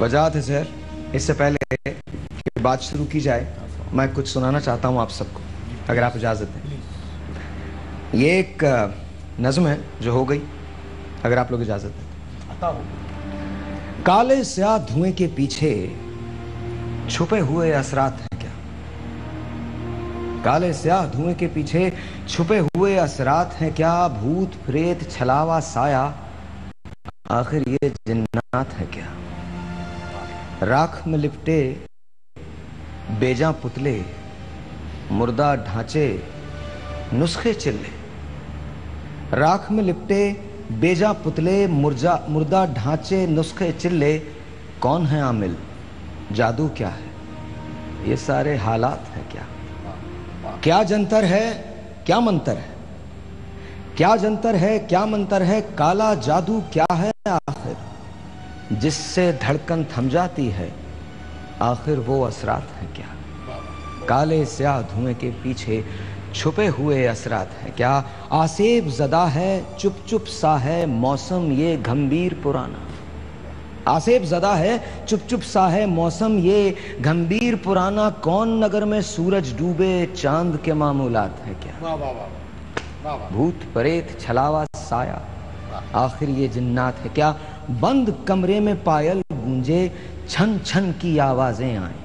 وجہ ہے سر، اس سے پہلے کہ بات شروع کی جائے میں کچھ سنانا چاہتا ہوں آپ سب کو، اگر آپ اجازت دیں۔ یہ ایک نظم ہے جو ہو گئی، اگر آپ لوگ اجازت دیں۔ کالے سیاہ دھوئیں کے پیچھے چھپے ہوئے اثرات ہیں کیا؟ کالے سیاہ دھوئیں کے پیچھے چھپے ہوئے اثرات ہیں کیا؟ بھوت پریت چھلاوا سایہ آخر یہ جنات ہے کیا؟ راکھ میں لپٹے بیجاں پتلے مردہ ڈھانچے نسخے چلے، راکھ میں لپٹے بیجاں پتلے مردہ ڈھانچے نسخے چلے، کون ہے عامل جادو کیا ہے یہ سارے حالات ہیں کیا؟ کیا جنتر ہے کیا منتر ہے، کیا جنتر ہے کیا منتر ہے، کالا جادو کیا ہے آخر جس سے دھڑکن تھم جاتی ہے، آخر وہ اثرات ہیں کیا؟ کالے سیاہ دھوئیں کے پیچھے چھپے ہوئے اثرات ہیں کیا؟ آسیب زدہ ہے چپ چپ سا ہے موسم یہ گھمبیر پرانا، آسیب زدہ ہے چپ چپ سا ہے موسم یہ گھمبیر پرانا، کون نگر میں سورج ڈوبے چاند کے معمولات ہے کیا؟ بھوت پریت چھلاوا سایہ آخر یہ جنات ہے کیا؟ بند کمرے میں پائل گونجے چھن چھن کی آوازیں آئیں،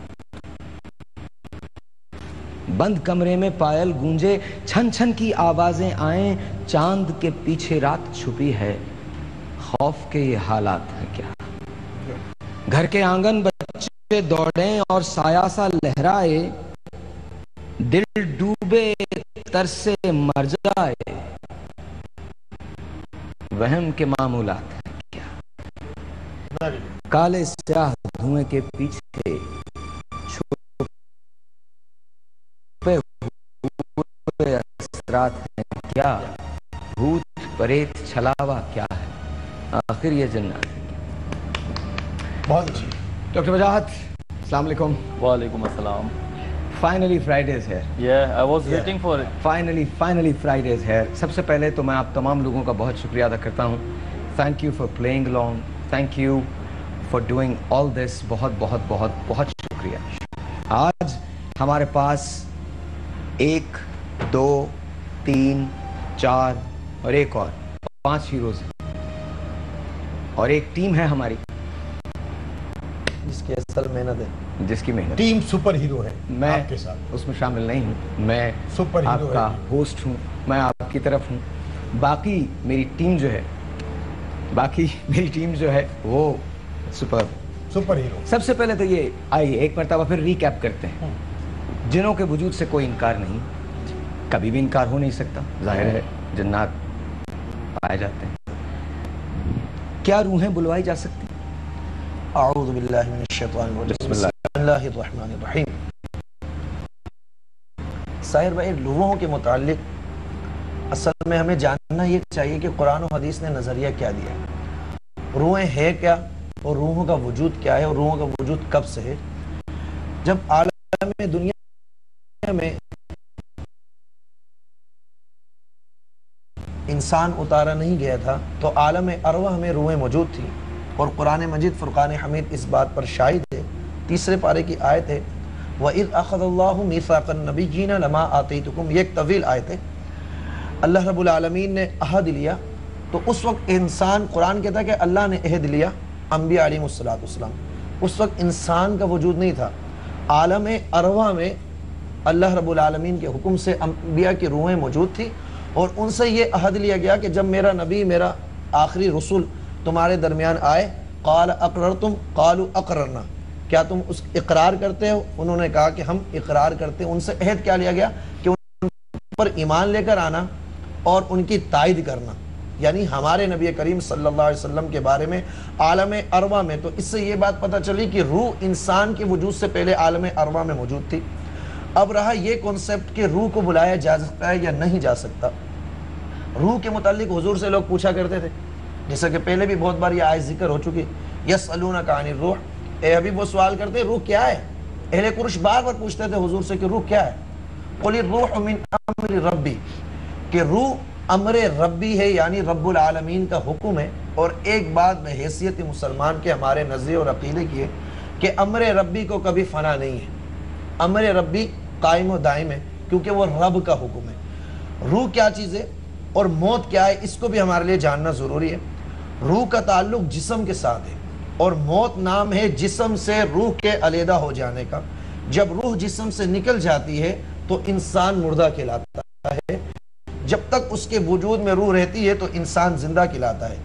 بند کمرے میں پائل گونجے چھن چھن کی آوازیں آئیں، چاند کے پیچھے رات چھپی ہے خوف کے یہ حالات ہیں کیا؟ گھر کے آنگن بچے دوڑیں اور سایہ سا لہرائے، دل ڈوبے ترسے مر جائے، وہم کے معمولات ہیں کیا؟ کالے سیاہ دھوئیں کے پیچھے چھپے ہوئے اثرات ہیں کیا؟ بھوت پریت چھلاوا کیا ہے آخر یہ جنات ہے کیا؟ بہت اچھی ڈاکٹر وجاہت، السلام علیکم۔ وعلیکم السلام۔ Finally Friday is here. Yeah, I was waiting for it. Finally Friday is here. سب سے پہلے تو میں آپ تمام لوگوں کا بہت شکریہ ادا کرتا ہوں۔ Thank you for playing along. Thank you for doing all this. بہت بہت بہت بہت شکریہ۔ آج ہمارے پاس 1 2 3 4 اور ایک اور 5 ہیروز ہیں، اور ایک ٹیم ہے ہماری جس کی اصل محنت ہے، جس کی محنت، ٹیم سپر ہیرو ہے، میں آپ کے ساتھ اس میں شامل نہیں ہوں، میں سپر آپ ہیرو کا ہے۔ ہوسٹ ہوں، میں آپ کی طرف ہوں، باقی میری ٹیم جو ہے وہ سپر ہیرو۔ سب سے پہلے تو یہ آئیے ایک مرتبہ پھر ریکیپ کرتے ہیں، جنوں کے وجود سے کوئی انکار نہیں، کبھی بھی انکار ہو نہیں سکتا، ظاہر ہے جنات پائے جاتے ہیں۔ کیا روحیں بلوائی جا سکتی؟ اعوذ باللہ من الشیطان الرجیم، بسم اللہ الرحمن الرحیم۔ ساحر بھائی، روحوں کے متعلق اصل میں ہمیں جاننا یہ چاہیے کہ قرآن و حدیث نے نظریہ کیا دیا ہے، روحیں ہے کیا، اور روحوں کا وجود کیا ہے، اور روحوں کا وجود کب سے ہے۔ جب عالم دنیا میں انسان اتارا نہیں گیا تھا تو عالم ارواح میں روحیں موجود تھی، اور قرآن مجید فرقان حمید اس بات پر شاہد ہے۔ 3 پارے کی آیت ہے، وَإِذْ أَخَذَ اللَّهُ مِيثَاقَ النَّبِيِّينَ لَمَا آتَيْتُكُمْ، یہ ایک طویل آیت ہے۔ اللہ رب العالمین نے عہد لیا، تو اس وقت انسان، قرآن کہتا ہے کہ اللہ نے عہد لیا انبیاء علیہ السلام، اس وقت انسان کا وجود نہیں تھا، عالم ارواح میں اللہ رب العالمین کے حکم سے انبیاء کی روحیں موجود تھی، اور ان سے یہ عہد لیا گیا کہ جب میرا نبی، میرا آخری رسول تمہارے درمیان آئے، قال اقررتم قالوا اقررنا، کیا تم اس اقرار کرتے ہو؟ انہوں نے کہا کہ ہم اقرار کرتے ہیں۔ ان سے عہد کیا لیا گیا کہ ان پر ایمان لے کر آنا اور ان کی تائید کرنا، یعنی ہمارے نبی کریم صلی اللہ علیہ وسلم کے بارے میں عالم ارواح میں۔ تو اس سے یہ بات پتہ چلی کہ روح انسان کے وجود سے پہلے عالم ارواح میں موجود تھی۔ اب رہا یہ کنسپٹ کہ روح کو بلایا جا سکتا ہے یا نہیں جا سکتا۔ روح کے متعلق حضور سے لوگ پوچھا کرتے تھے، جیسا کہ پہلے بھی بہت بار یہ آیت ذکر ہو چکی، یسألونک عن الروح، اے حبیب وہ سوال کرتے ہیں روح کیا ہے؟ اہل قریش بار بار پوچھتے تھے حضور سے کہ روح کیا ہے؟ قل الروح من امر ربی، کہ روح امر ربی ہے، یعنی رب العالمین کا حکم ہے، اور ایک بات بحیثیت مسلمان کے ہمارے نظریے اور عقیدے کی ہے کہ امر ربی کو کبھی فنا نہیں ہے. امر ربی قائم و دائم ہے کیونکہ وہ رب کا حکم ہے. روح کیا چیز ہے اور موت کیا ہے اس کو بھی ہمارے لیے جاننا ضروری ہے. روح کا تعلق جسم کے ساتھ ہے اور موت نام ہے جسم سے روح کے علیحدہ ہو جانے کا. جب روح جسم سے نکل جاتی ہے تو انسان مردہ کہلاتا ہے. جب تک اس کے وجود میں روح رہتی ہے تو انسان زندہ کہلاتا ہے.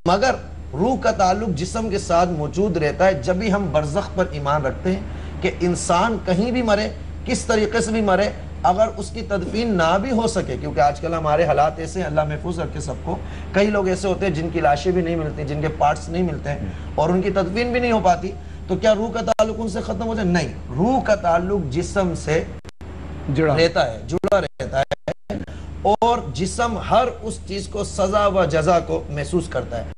مگر روح کا تعلق جسم کے ساتھ موجود رہتا ہے جب بھی ہم برزخ پر ایمان رکھتے ہیں کہ انسان کہیں بھی مرے, کس طریقے سے بھی مرے, اگر اس کی تدفین نہ بھی ہو سکے, کیونکہ آج کل ہمارے حالات ایسے ہیں, اللہ محفوظ رکھے سب کو, کئی لوگ ایسے ہوتے ہیں جن کی لاشیں بھی نہیں ملتی, جن کے پارٹس نہیں ملتے ہیں اور ان کی تدفین بھی نہیں ہو پاتی, تو کیا روح کا تعلق ان سے ختم ہو جائے؟ نہیں, روح کا تعلق جسم سے جڑا رہتا ہے اور جسم ہر اس چیز کو سزا و جزا کو محسوس کرتا ہے.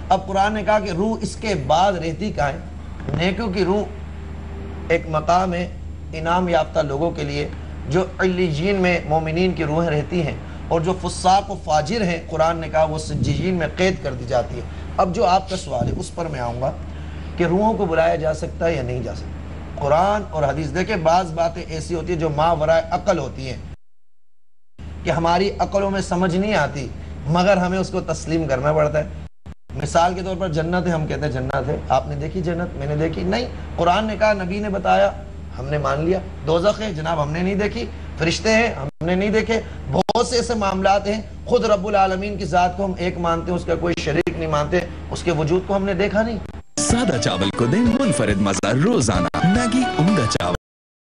اب قرآن نے کہا کہ روح اس کے بعد رہتی کہاں ہے؟ نیکیوں کی روح ایک مقام ہے انعام یافتہ لوگوں کے لیے, جو علیجین میں مومنین کی روحیں رہتی ہیں, اور جو فساق و فاجر ہیں قرآن نے کہا وہ سجیین میں قید کر دی جاتی ہے. اب جو آپ کا سوال ہے اس پر میں آؤں گا کہ روحوں کو بلایا جا سکتا ہے یا نہیں جا سکتا. قرآن اور حدیث دیکھیں, بعض باتیں ایسی ہوتی ہیں جو ما ورائے عقل ہوتی ہیں کہ ہماری عقلوں میں سمجھ نہیں آتی مگر ہمیں اس کو تسلیم کرنا پڑتا ہے. مثال کے طور پر جنت ہے, ہم کہتے ہیں جنت ہے, آپ نے دیکھی جنت؟ میں نے دیکھی نہیں. قرآن نے کہا, نبی نے بتایا, ہم نے مان لیا. دوزخ ہے جناب, ہم نے نہیں دیکھی. فرشتے ہیں, ہم نے نہیں دیکھے. بہت سے ایسے معاملات ہیں, خود رب العالمین کی ذات کو ہم ایک مانتے ہیں, اس کا کوئی شریک نہیں مانتے, اس کے وجود کو ہم نے دیکھا نہیں. سادہ چاول کو دیں منفرد مزہ روزانہ. میگی عمدہ چاول.